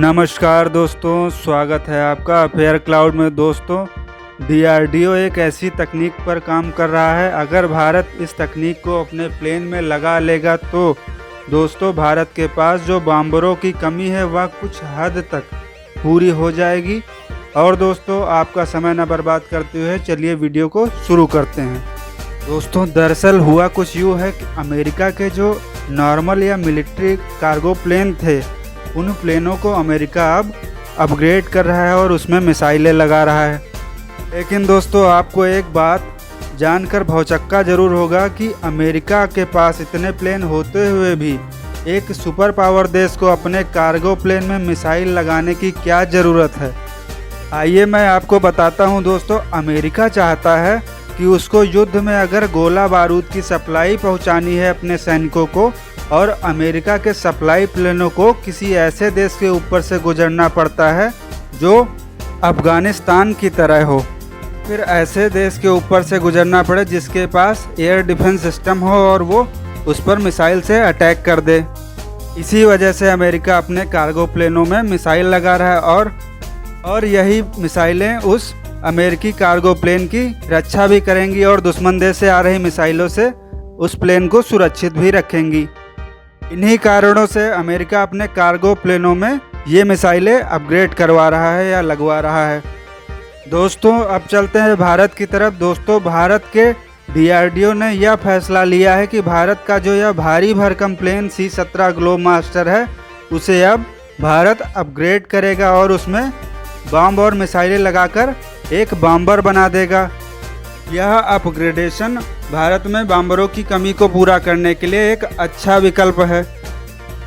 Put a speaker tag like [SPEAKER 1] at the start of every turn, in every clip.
[SPEAKER 1] नमस्कार दोस्तों, स्वागत है आपका अफेयर क्लाउड में। दोस्तों, डीआरडीओ एक ऐसी तकनीक पर काम कर रहा है। अगर भारत इस तकनीक को अपने प्लेन में लगा लेगा तो दोस्तों भारत के पास जो बॉम्बरों की कमी है वह कुछ हद तक पूरी हो जाएगी। और दोस्तों, आपका समय न बर्बाद करते हुए चलिए वीडियो को शुरू करते हैं। दोस्तों, दरअसल हुआ कुछ यूँ है कि अमेरिका के जो नॉर्मल या मिलिट्री कार्गो प्लेन थे, उन प्लेनों को अमेरिका अब अपग्रेड कर रहा है और उसमें मिसाइलें लगा रहा है। लेकिन दोस्तों, आपको एक बात जानकर भौचक्का ज़रूर होगा कि अमेरिका के पास इतने प्लेन होते हुए भी एक सुपर पावर देश को अपने कार्गो प्लेन में मिसाइल लगाने की क्या ज़रूरत है। आइए मैं आपको बताता हूं। दोस्तों, अमेरिका चाहता है कि उसको युद्ध में अगर गोला बारूद की सप्लाई पहुंचानी है अपने सैनिकों को, और अमेरिका के सप्लाई प्लेनों को किसी ऐसे देश के ऊपर से गुजरना पड़ता है जो अफ़गानिस्तान की तरह हो, फिर ऐसे देश के ऊपर से गुजरना पड़े जिसके पास एयर डिफेंस सिस्टम हो और वो उस पर मिसाइल से अटैक कर दे। इसी वजह से अमेरिका अपने कार्गो प्लेनों में मिसाइल लगा रहा है और यही मिसाइलें उस अमेरिकी कार्गो प्लेन की रक्षा भी करेंगी और दुश्मन देश से आ रही मिसाइलों से उस प्लेन को सुरक्षित भी रखेंगी। इन्हीं कारणों से अमेरिका अपने कार्गो प्लेनों में ये मिसाइलें अपग्रेड करवा रहा है या लगवा रहा है। दोस्तों, अब चलते हैं भारत की तरफ। दोस्तों, भारत के डीआरडीओ ने यह फैसला लिया है कि भारत का जो यह भारी भरकम प्लेन C-17 ग्लोबमास्टर है, उसे अब भारत अपग्रेड करेगा और उसमें बॉम्ब और मिसाइलें लगाकर एक बॉम्बर बना देगा। यह अपग्रेडेशन भारत में बॉम्बरों की कमी को पूरा करने के लिए एक अच्छा विकल्प है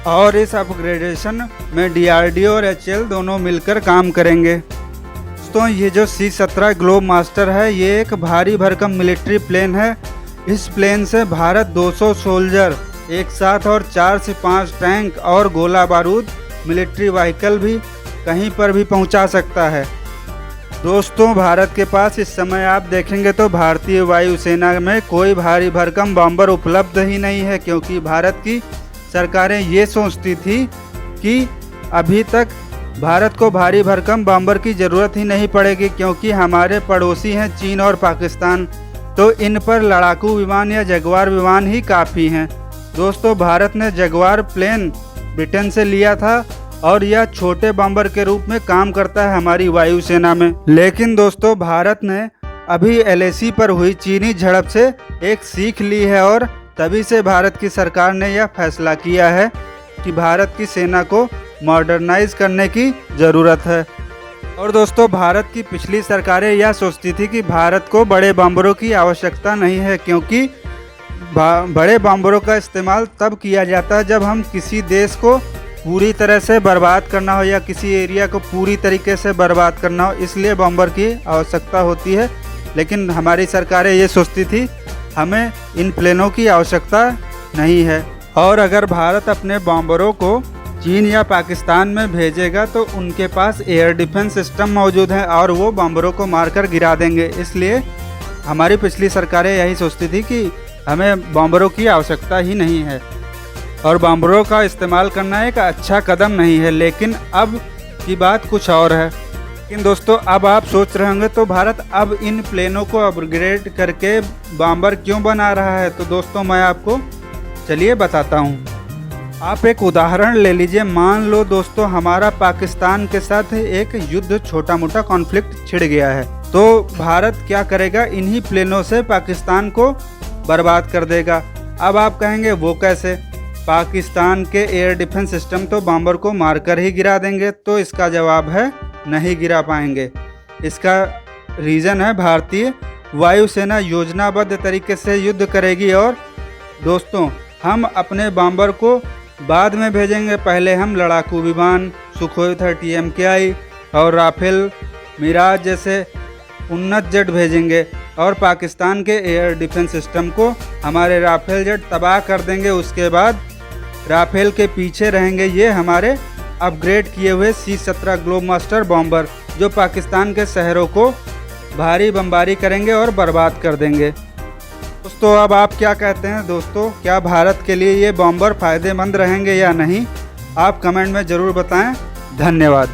[SPEAKER 1] और इस अपग्रेडेशन में डीआरडीओ और HAL दोनों मिलकर काम करेंगे। दोस्तों, ये जो C-17 ग्लोबमास्टर है, ये एक भारी भरकम मिलिट्री प्लेन है। इस प्लेन से भारत 200 सोल्जर एक साथ और 4 से 5 टैंक और गोला बारूद मिलिट्री व्हीकल भी कहीं पर भी पहुंचा सकता है। दोस्तों, भारत के पास इस समय आप देखेंगे तो भारतीय वायुसेना में कोई भारी भरकम बॉम्बर उपलब्ध ही नहीं है, क्योंकि भारत की सरकारें ये सोचती थी कि अभी तक भारत को भारी भरकम बॉम्बर की ज़रूरत ही नहीं पड़ेगी, क्योंकि हमारे पड़ोसी हैं चीन और पाकिस्तान, तो इन पर लड़ाकू विमान या जगुआर विमान ही काफ़ी हैं। दोस्तों, भारत ने जगुआर प्लेन ब्रिटेन से लिया था और यह छोटे बॉम्बर के रूप में काम करता है हमारी वायुसेना में। लेकिन दोस्तों, भारत ने अभी LAC पर हुई चीनी झड़प से एक सीख ली है और तभी से भारत की सरकार ने यह फैसला किया है कि भारत की सेना को मॉडर्नाइज करने की ज़रूरत है। और दोस्तों, भारत की पिछली सरकारें यह सोचती थी कि भारत को बड़े बॉम्बरों की आवश्यकता नहीं है, क्योंकि बड़े बॉम्बरों का इस्तेमाल तब किया जाता है जब हम किसी देश को पूरी तरह से बर्बाद करना हो या किसी एरिया को पूरी तरीके से बर्बाद करना हो, इसलिए बॉम्बर की आवश्यकता होती है। लेकिन हमारी सरकारें ये सोचती थी हमें इन प्लेनों की आवश्यकता नहीं है, और अगर भारत अपने बॉम्बरों को चीन या पाकिस्तान में भेजेगा तो उनके पास एयर डिफेंस सिस्टम मौजूद है और वो बॉम्बरों को मारकर गिरा देंगे। इसलिए हमारी पिछली सरकारें यही सोचती थी कि हमें बॉम्बरों की आवश्यकता ही नहीं है और बॉम्बरों का इस्तेमाल करना एक अच्छा कदम नहीं है। लेकिन अब की बात कुछ और है। लेकिन दोस्तों, अब आप सोच रहे होंगे तो भारत अब इन प्लेनों को अपग्रेड करके बॉम्बर क्यों बना रहा है। तो दोस्तों, मैं आपको चलिए बताता हूँ। आप एक उदाहरण ले लीजिए। मान लो दोस्तों, हमारा पाकिस्तान के साथ एक युद्ध, छोटा मोटा कॉन्फ्लिक्ट छिड़ गया है, तो भारत क्या करेगा, इन्हीं प्लेनों से पाकिस्तान को बर्बाद कर देगा। अब आप कहेंगे वो कैसे, पाकिस्तान के एयर डिफेंस सिस्टम तो बॉम्बर को मारकर ही गिरा देंगे। तो इसका जवाब है नहीं गिरा पाएंगे। इसका रीज़न है भारतीय वायुसेना योजनाबद्ध तरीके से युद्ध करेगी। और दोस्तों, हम अपने बॉम्बर को बाद में भेजेंगे। पहले हम लड़ाकू विमान सुखोई 30 MKI और राफेल मिराज जैसे उन्नत जेट भेजेंगे और पाकिस्तान के एयर डिफेंस सिस्टम को हमारे राफेल जेट तबाह कर देंगे। उसके बाद राफेल के पीछे रहेंगे ये हमारे अपग्रेड किए हुए C-17 ग्लोबमास्टर बॉम्बर, जो पाकिस्तान के शहरों को भारी बमबारी करेंगे और बर्बाद कर देंगे। दोस्तों, अब आप क्या कहते हैं। दोस्तों, क्या भारत के लिए ये बॉम्बर फ़ायदेमंद रहेंगे या नहीं, आप कमेंट में ज़रूर बताएं। धन्यवाद।